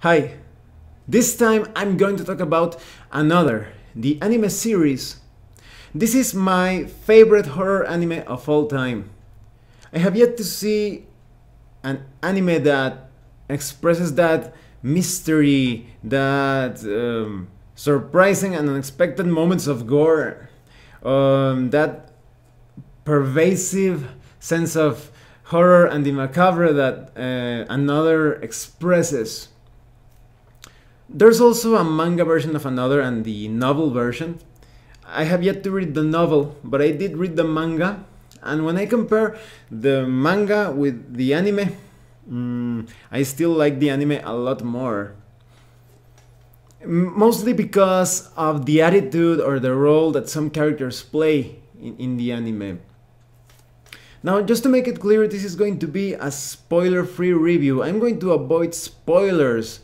Hi, this time I'm going to talk about Another, the anime series. This is my favorite horror anime of all time. I have yet to see an anime that expresses that mystery, that surprising and unexpected moments of gore, that pervasive sense of horror and the macabre that Another expresses. There's also a manga version of Another and the novel version. I have yet to read the novel, but I did read the manga, and when I compare the manga with the anime, I still like the anime a lot more. Mostly because of the attitude or the role that some characters play in the anime. Now, just to make it clear, this is going to be a spoiler-free review. I'm going to avoid spoilers.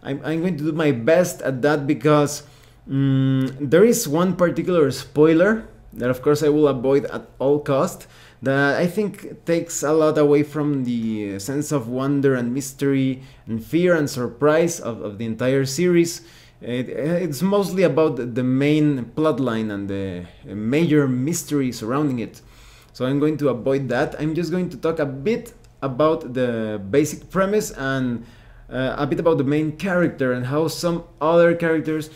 I'm going to do my best at that because there is one particular spoiler that of course I will avoid at all cost, that I think takes a lot away from the sense of wonder and mystery and fear and surprise of the entire series. It's mostly about the main plotline and the major mystery surrounding it. So I'm going to avoid that. I'm just going to talk a bit about the basic premise and a bit about the main character and how some other characters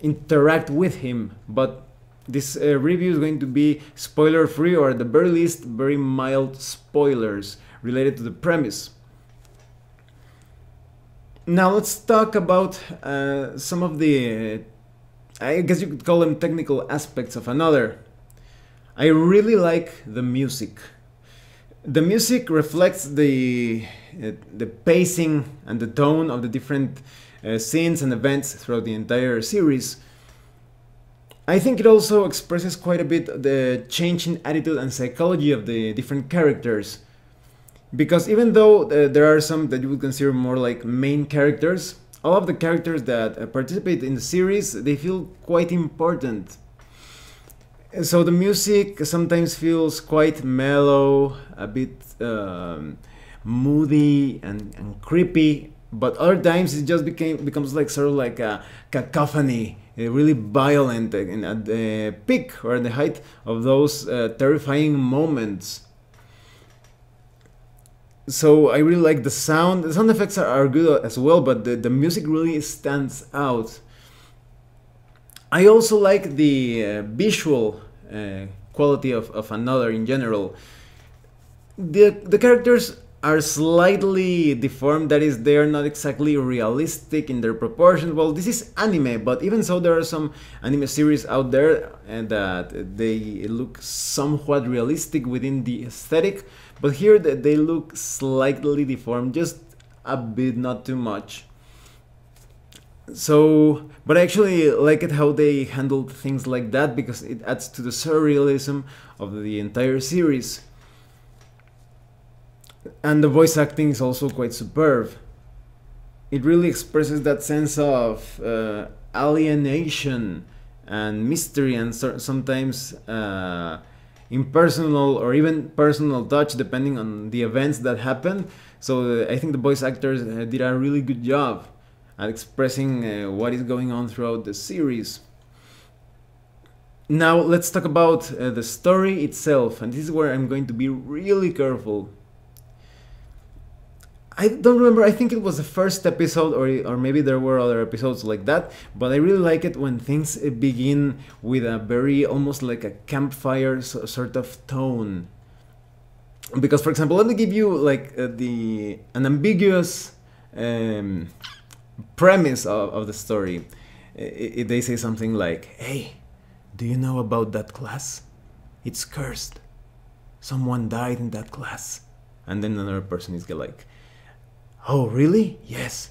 interact with him. But this review is going to be spoiler free, or at the very least very mild spoilers related to the premise. Now let's talk about some of the, I guess you could call them, technical aspects of Another. I really like the music. The music reflects the pacing and the tone of the different scenes and events throughout the entire series. I think it also expresses quite a bit the change in attitude and psychology of the different characters. Because even though there are some that you would consider more like main characters, all of the characters that participate in the series, they feel quite important. So the music sometimes feels quite mellow, a bit moody and creepy, but other times it just becomes like sort of like a cacophony, really violent, and at the peak or at the height of those terrifying moments. So I really like the sound. The sound effects are good as well, but the music really stands out. I also like the visual quality of Another in general. The characters are slightly deformed, that is, they are not exactly realistic in their proportions. Well, this is anime, but even so, there are some anime series out there and that they look somewhat realistic within the aesthetic, but here they look slightly deformed, just a bit, not too much. So, but I actually like it how they handled things like that, because it adds to the surrealism of the entire series. And the voice acting is also quite superb. It really expresses that sense of alienation and mystery, and sometimes impersonal or even personal touch depending on the events that happen. So I think the voice actors did a really good job at expressing what is going on throughout the series. Now let's talk about the story itself, and this is where I'm going to be really careful. I don't remember, I think it was the first episode, or maybe there were other episodes like that, but I really like it when things begin with a very, almost like a campfire sort of tone. Because, for example, let me give you like an ambiguous premise of the story. They say something like, "Hey, do you know about that class? It's cursed. Someone died in that class." And then another person is like, "Oh, really? Yes.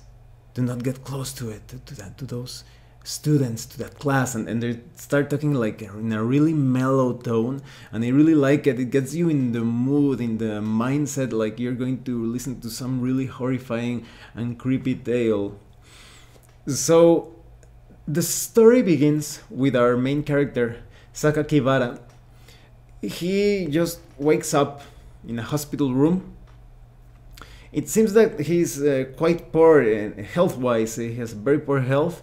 Do not get close to it, to those students, to that class." And they start talking like in a really mellow tone, and I really like it. It gets you in the mood, in the mindset, like you're going to listen to some really horrifying and creepy tale. So the story begins with our main character, Sakakibara. He just wakes up in a hospital room it seems that he's quite poor health-wise. He has very poor health.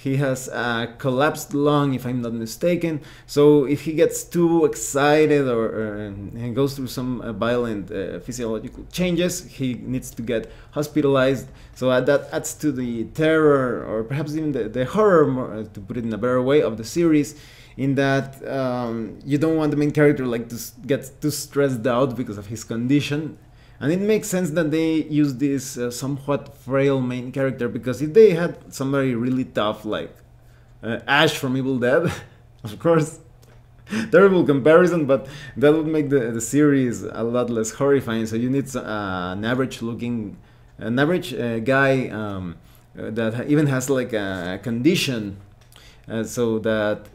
He has a collapsed lung, if I'm not mistaken. So if he gets too excited or and goes through some violent physiological changes, he needs to get hospitalized. So that adds to the terror, or perhaps even the horror, more, to put it in a better way, of the series. In that you don't want the main character like to get too stressed out because of his condition. And it makes sense that they use this somewhat frail main character, because if they had somebody really tough like Ash from Evil Dead, of course, terrible comparison, but that would make the series a lot less horrifying. So you need an average guy that even has like a condition, so that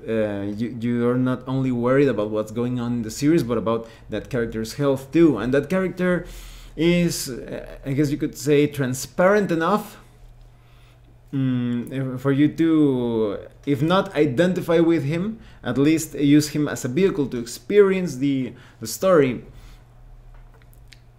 you are not only worried about what's going on in the series, but about that character's health too. And that character is, I guess you could say, transparent enough for you to, if not identify with him, at least use him as a vehicle to experience the story.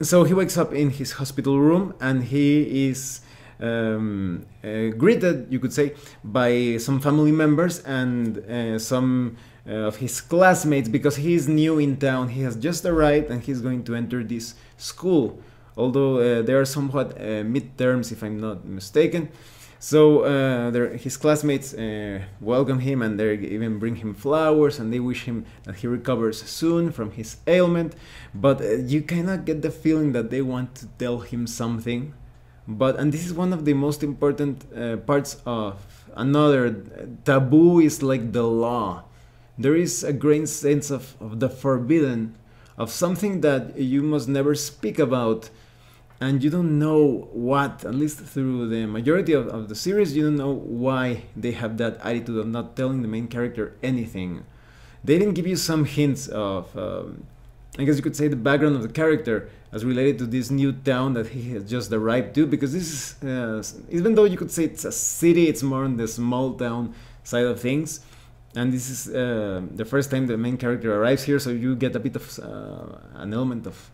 So he wakes up in his hospital room, and he is greeted, you could say, by some family members and some of his classmates, because he is new in town. He has just arrived and he's going to enter this school, although they are somewhat midterms, if I'm not mistaken. So his classmates welcome him, and they even bring him flowers, and they wish him that he recovers soon from his ailment. But you cannot get the feeling that they want to tell him something. And this is one of the most important parts of Another. Taboo is like the law. There is a great sense of the forbidden, of something that you must never speak about. And you don't know what, at least through the majority of the series, you don't know why they have that attitude of not telling the main character anything. They even give you some hints of, I guess you could say, the background of the character as related to this new town that he has just arrived to, because this is, even though you could say it's a city, it's more on the small town side of things. And this is the first time the main character arrives here, so you get a bit of an element of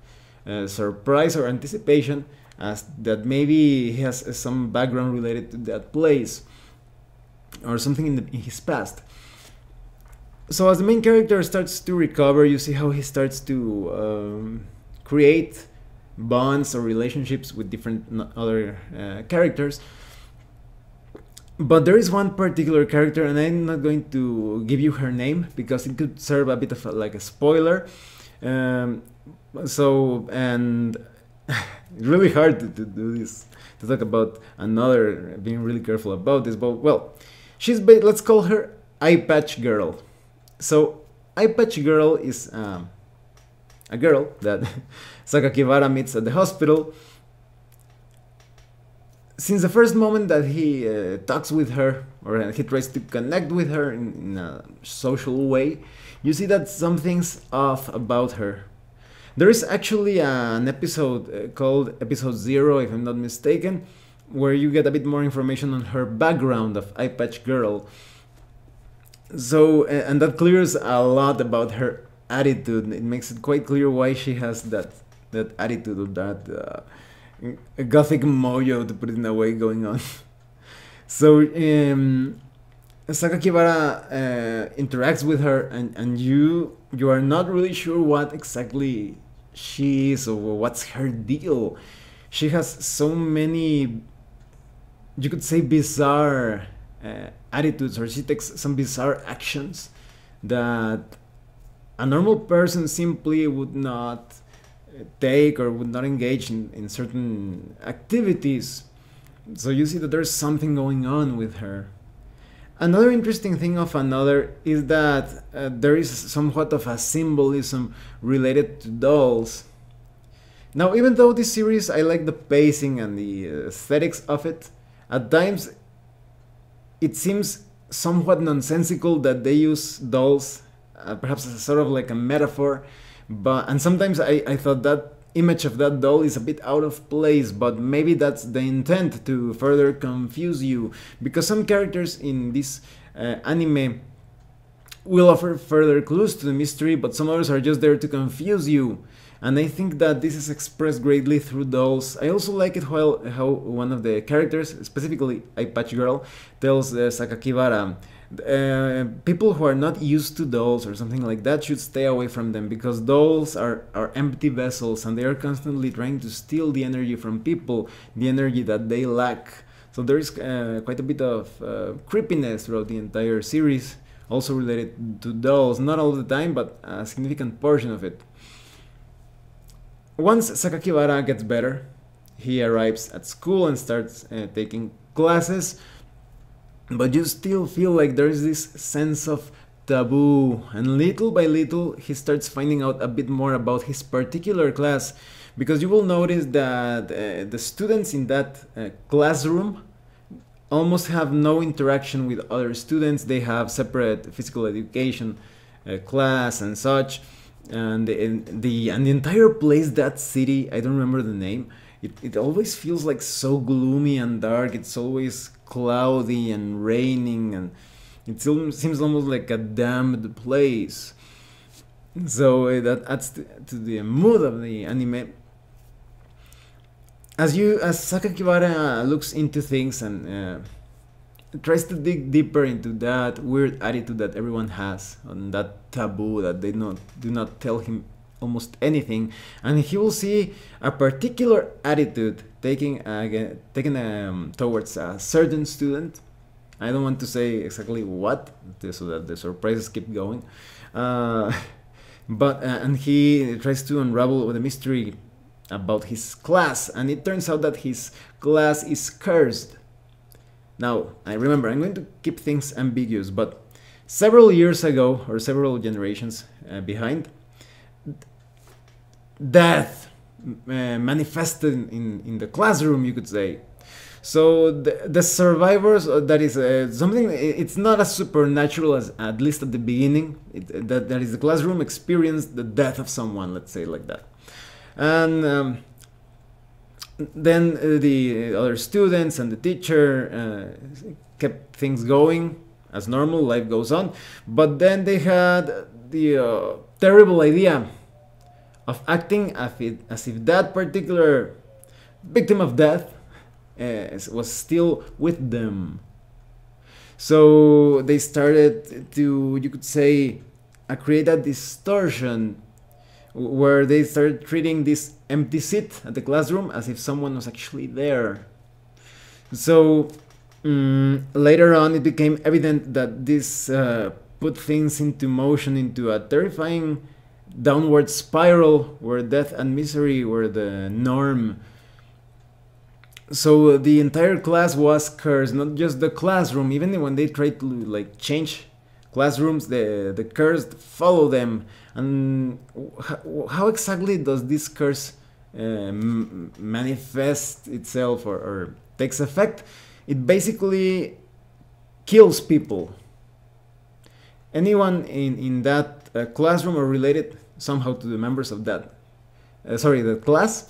surprise or anticipation, as that maybe he has some background related to that place or something in his past. So as the main character starts to recover, you see how he starts to create bonds or relationships with different other characters. But there is one particular character, and I'm not going to give you her name because it could serve a bit of like a spoiler. And it's really hard to do this, to talk about Another, being really careful about this. But well, let's call her EPOCH Girl. So EPOCH Girl is a girl that Sakakibara meets at the hospital. Since the first moment that he talks with her, or he tries to connect with her in a social way, you see that something's off about her. There is actually an episode called Episode 0, if I'm not mistaken, where you get a bit more information on her background of EPOCH Girl. So, and that clears a lot about her attitude. It makes it quite clear why she has that attitude, of that gothic mojo, to put it in a way, going on. So Sakakibara interacts with her, and you are not really sure what exactly she is or what's her deal. She has so many, you could say, bizarre attitudes, or she takes some bizarre actions that a normal person simply would not take or would not engage in certain activities. So you see that there's something going on with her. Another interesting thing of Another is that there is somewhat of a symbolism related to dolls. Now, even though this series, I like the pacing and the aesthetics of it, at times it seems somewhat nonsensical that they use dolls perhaps as a sort of like a metaphor. And sometimes I thought that image of that doll is a bit out of place, but maybe that's the intent, to further confuse you, because some characters in this anime will offer further clues to the mystery, but some others are just there to confuse you. And I think that this is expressed greatly through dolls. I also like it how one of the characters, specifically EPOCH girl, tells Sakakibara, people who are not used to dolls or something like that should stay away from them, because dolls are empty vessels and they are constantly trying to steal the energy from people, the energy that they lack. So there is quite a bit of creepiness throughout the entire series, also related to dolls, not all the time, but a significant portion of it. Once Sakakibara gets better, he arrives at school and starts taking classes, but you still feel like there is this sense of taboo, and little by little he starts finding out a bit more about his particular class, because you will notice that the students in that classroom almost have no interaction with other students. They have separate physical education class and such, and the entire place, that city, I don't remember the name, it always feels like so gloomy and dark. It's always cloudy and raining, and it seems almost like a damned place. So that adds to the mood of the anime. As Sakakibara looks into things and tries to dig deeper into that weird attitude that everyone has, and that taboo that they do not tell him almost anything, and he will see a particular attitude taken towards a certain student. I don't want to say exactly what, so that the surprises keep going, but and he tries to unravel the mystery about his class, and it turns out that his class is cursed. Now, I remember, I'm going to keep things ambiguous, but several years ago, or several generations behind, death manifested in the classroom, you could say. So the survivors, that is something, it's not as supernatural as, at least at the beginning, that is the classroom experienced the death of someone, let's say like that. And then the other students and the teacher kept things going as normal, life goes on. But then they had the terrible idea of acting as if that particular victim of death was still with them. So they started to, you could say, create a distortion where they started treating this empty seat at the classroom as if someone was actually there. So later on it became evident that this put things into motion, into a terrifying downward spiral where death and misery were the norm. So the entire class was cursed, not just the classroom. Even when they tried to like change classrooms, the curse follow them. And how exactly does this curse manifest itself or takes effect? It basically kills people. Anyone in that classroom or related somehow to the members of that the class,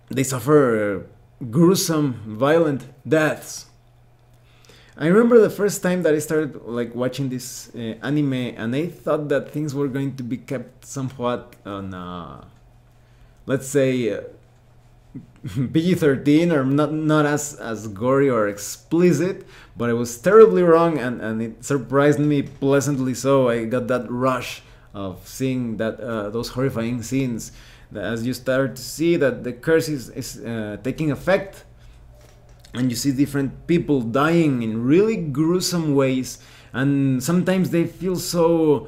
they suffer gruesome, violent deaths. I remember the first time that I started like watching this anime, and I thought that things were going to be kept somewhat on, let's say, PG-13 or not as gory or explicit, but I was terribly wrong, and it surprised me pleasantly. So I got that rush of seeing that those horrifying scenes, as you start to see that the curse is taking effect. And you see different people dying in really gruesome ways, and sometimes they feel so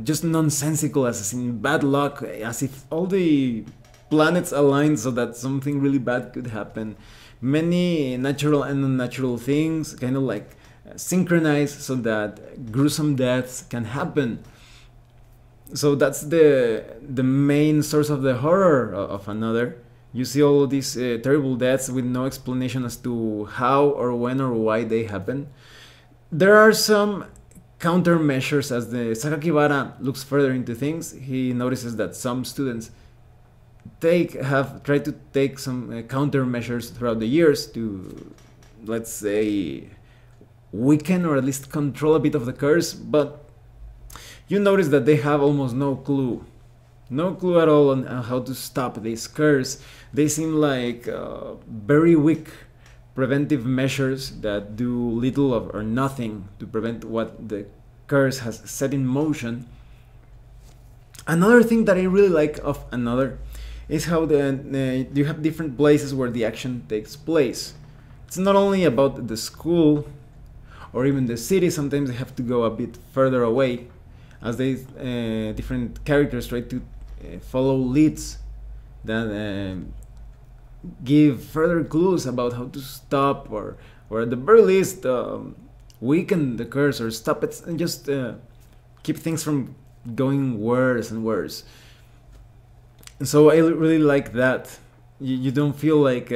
just nonsensical, as in bad luck, as if all the planets aligned so that something really bad could happen. Many natural and unnatural things kind of like synchronize so that gruesome deaths can happen. So that's the main source of the horror of Another. You see all of these terrible deaths with no explanation as to how or when or why they happen. There are some countermeasures as the Sakakibara looks further into things. He notices that some students have tried to take some countermeasures throughout the years to, let's say, weaken or at least control a bit of the curse, but you notice that they have almost no clue. No clue at all on how to stop this curse. They seem like very weak preventive measures that do little or nothing to prevent what the curse has set in motion. Another thing that I really like of Another is how you have different places where the action takes place. It's not only about the school or even the city. Sometimes they have to go a bit further away, as they different characters try to follow leads that give further clues about how to stop or at the very least weaken the curse or stop it and just keep things from going worse and worse. So I really like that. You don't feel like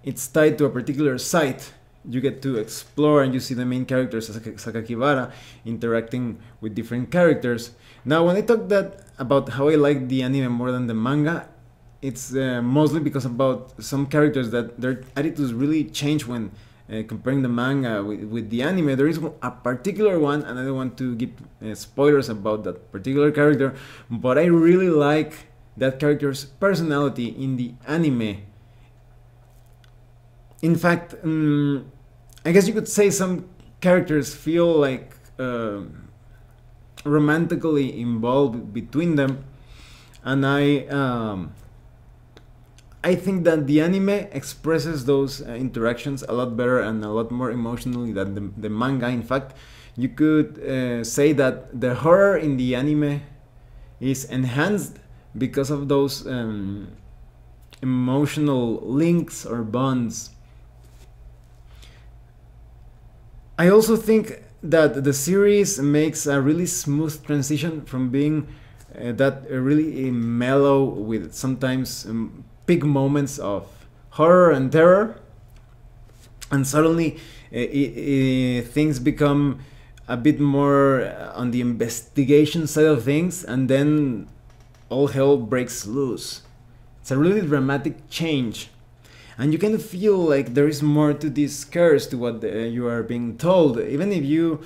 it's tied to a particular site. You get to explore and you see the main characters, Sakakibara, interacting with different characters. Now, when I talk about how I like the anime more than the manga, it's mostly because about some characters that their attitudes really change when comparing the manga with the anime. There is a particular one, and I don't want to give spoilers about that particular character, but I really like that character's personality in the anime. In fact, I guess you could say some characters feel like romantically involved between them, and I think that the anime expresses those interactions a lot better and a lot more emotionally than the manga. In fact, you could say that the horror in the anime is enhanced because of those emotional links or bonds. I also think that the series makes a really smooth transition from being that really mellow with sometimes big moments of horror and terror, and suddenly things become a bit more on the investigation side of things, and then all hell breaks loose. It's a really dramatic change, and you can feel like there is more to this curse to what you are being told. Even if you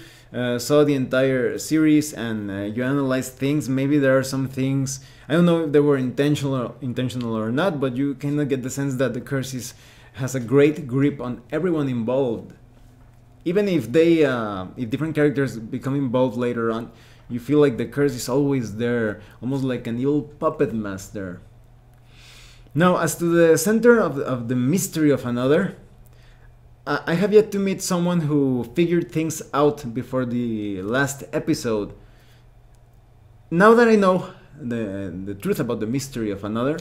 saw the entire series and you analyze things, maybe there are some things, I don't know if they were intentional or not, but you kind of get the sense that the curse has a great grip on everyone involved. Even if if different characters become involved later on, you feel like the curse is always there, almost like an evil puppet master. Now, as to the center of the mystery of Another, I have yet to meet someone who figured things out before the last episode. Now that I know the truth about the mystery of Another,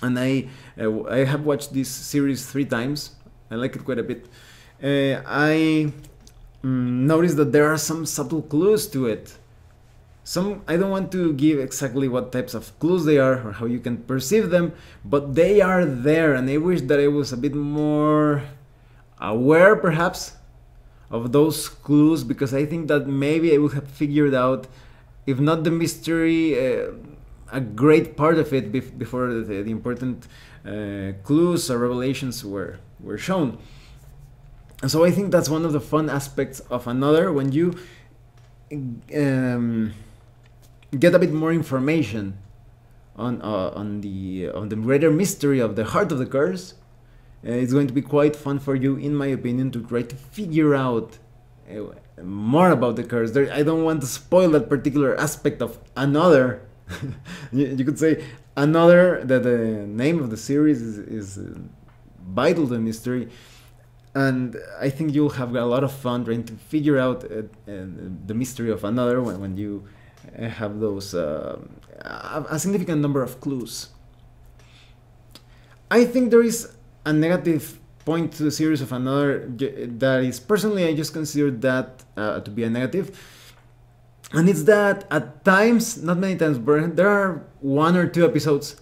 and I have watched this series 3 times, I like it quite a bit, I noticed that there are some subtle clues to it. I don't want to give exactly what types of clues they are or how you can perceive them, but they are there, and I wish that I was a bit more aware perhaps of those clues, because I think that maybe I would have figured out, if not the mystery, a great part of it before the important clues or revelations were shown. And so I think that's one of the fun aspects of Another, when you get a bit more information on the greater mystery of the heart of the curse. It's going to be quite fun for you, in my opinion, to try to figure out more about the curse. I don't want to spoil that particular aspect of Another. You could say Another, that the name of the series is vital to the mystery, and I think you'll have a lot of fun trying to figure out the mystery of Another when you have those a significant number of clues. I think there is a negative point to the series of Another that is, personally, I just consider that to be a negative, and it's that at times, not many times, but there are 1 or 2 episodes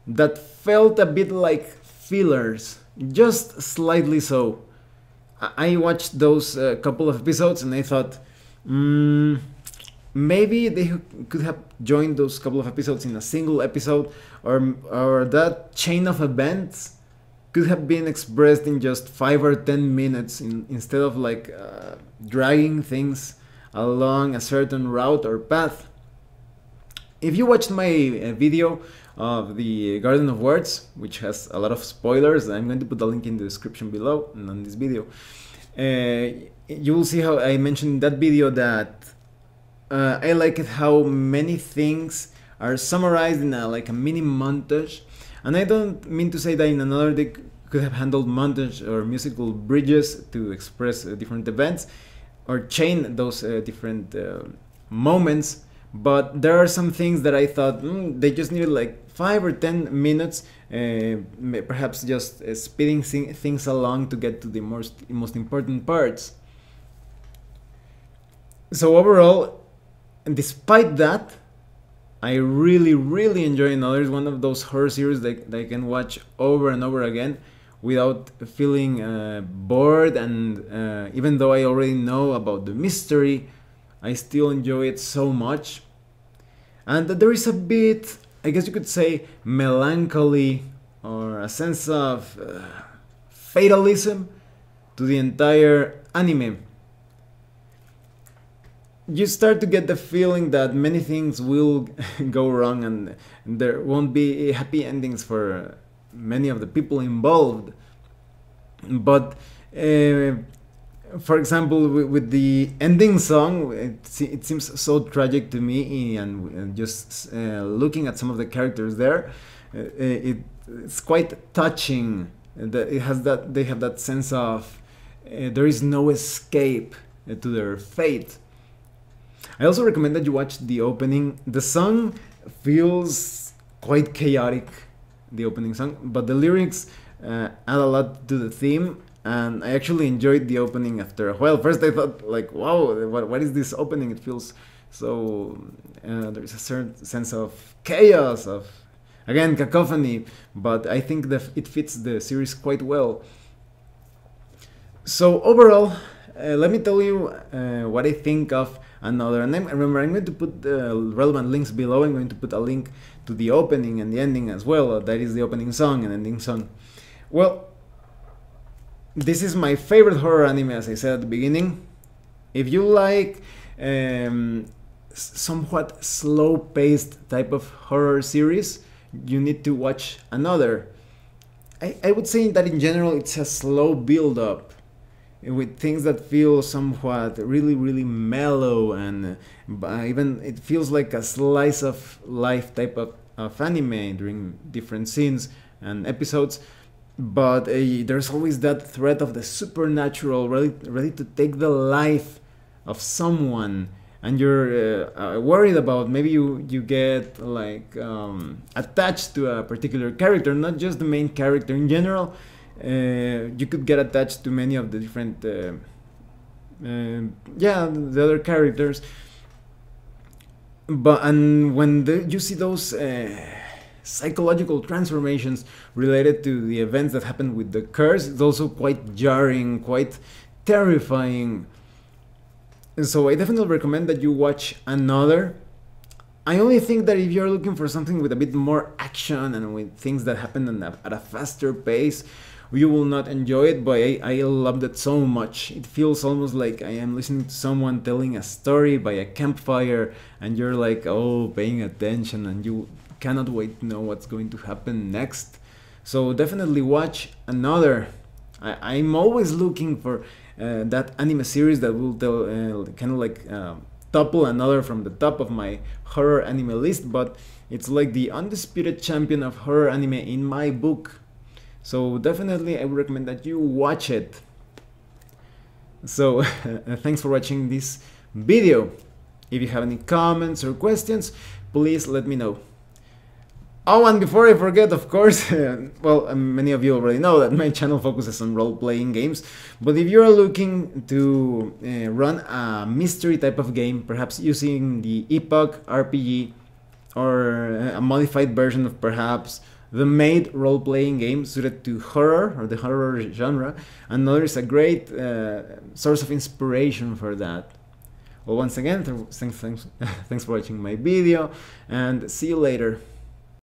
that felt a bit like fillers, just slightly so. I watched those couple of episodes and I thought, maybe they could have joined those couple of episodes in a single episode, or that chain of events could have been expressed in just 5 or 10 minutes instead of like dragging things along a certain route or path. If you watched my video of the Garden of Words, which has a lot of spoilers, I'm going to put a link in the description below and on this video. You will see how I mentioned in that video that I like it how many things are summarized in like a mini montage, and I don't mean to say that in another they could have handled montage or musical bridges to express different events or chain those different moments, but there are some things that I thought they just needed like 5 or 10 minutes, perhaps just speeding things along to get to the most important parts. So overall, despite that, I really enjoy Another. It's one of those horror series that I can watch over and over again without feeling bored, and even though I already know about the mystery, I still enjoy it so much. And there is a bit, I guess you could say, melancholy or a sense of fatalism to the entire anime. You start to get the feeling that many things will go wrong and there won't be happy endings for many of the people involved. But for example, with the ending song, it seems so tragic to me, and just looking at some of the characters there, it's quite touching. It has that, they have that sense of there is no escape to their fate. I also recommend that you watch the opening. The song feels quite chaotic, the opening song, but the lyrics add a lot to the theme, and I actually enjoyed the opening after a while. First I thought like, wow, what is this opening? It feels so, there's a certain sense of chaos, of, again, cacophony, but I think that it fits the series quite well. So overall, let me tell you what I think of Another. And remember, I'm going to put the relevant links below. I'm going to put a link to the opening and the ending as well. That is the opening song and ending song. Well, this is my favorite horror anime, as I said at the beginning. If you like somewhat slow-paced type of horror series, you need to watch Another. I would say that in general it's a slow build-up, with things that feel somewhat really mellow, and even it feels like a slice of life type of anime during different scenes and episodes. But there's always that threat of the supernatural ready to take the life of someone, and you're worried about, maybe you get like attached to a particular character, not just the main character. In general, you could get attached to many of the different the other characters, and when you see those psychological transformations related to the events that happen with the curse, it's also quite jarring, quite terrifying. And so I definitely recommend that you watch Another. I only think that if you're looking for something with a bit more action and with things that happen at a faster pace, you will not enjoy it, but I loved it so much. It feels almost like I am listening to someone telling a story by a campfire, and you're like, oh, paying attention, and you cannot wait to know what's going to happen next. So definitely watch Another. I'm always looking for that anime series that will kind of like topple Another from the top of my horror anime list, but it's like the undisputed champion of horror anime in my book. So definitely I would recommend that you watch it. So thanks for watching this video. If you have any comments or questions, please let me know. Oh, and before I forget, of course, well, many of you already know that my channel focuses on role-playing games, but if you are looking to run a mystery type of game, perhaps using the EPOCH RPG, or a modified version of perhaps the Maid role-playing game suited to horror, or the horror genre, Another is a great source of inspiration for that. Well, once again, thanks for watching my video, and see you later.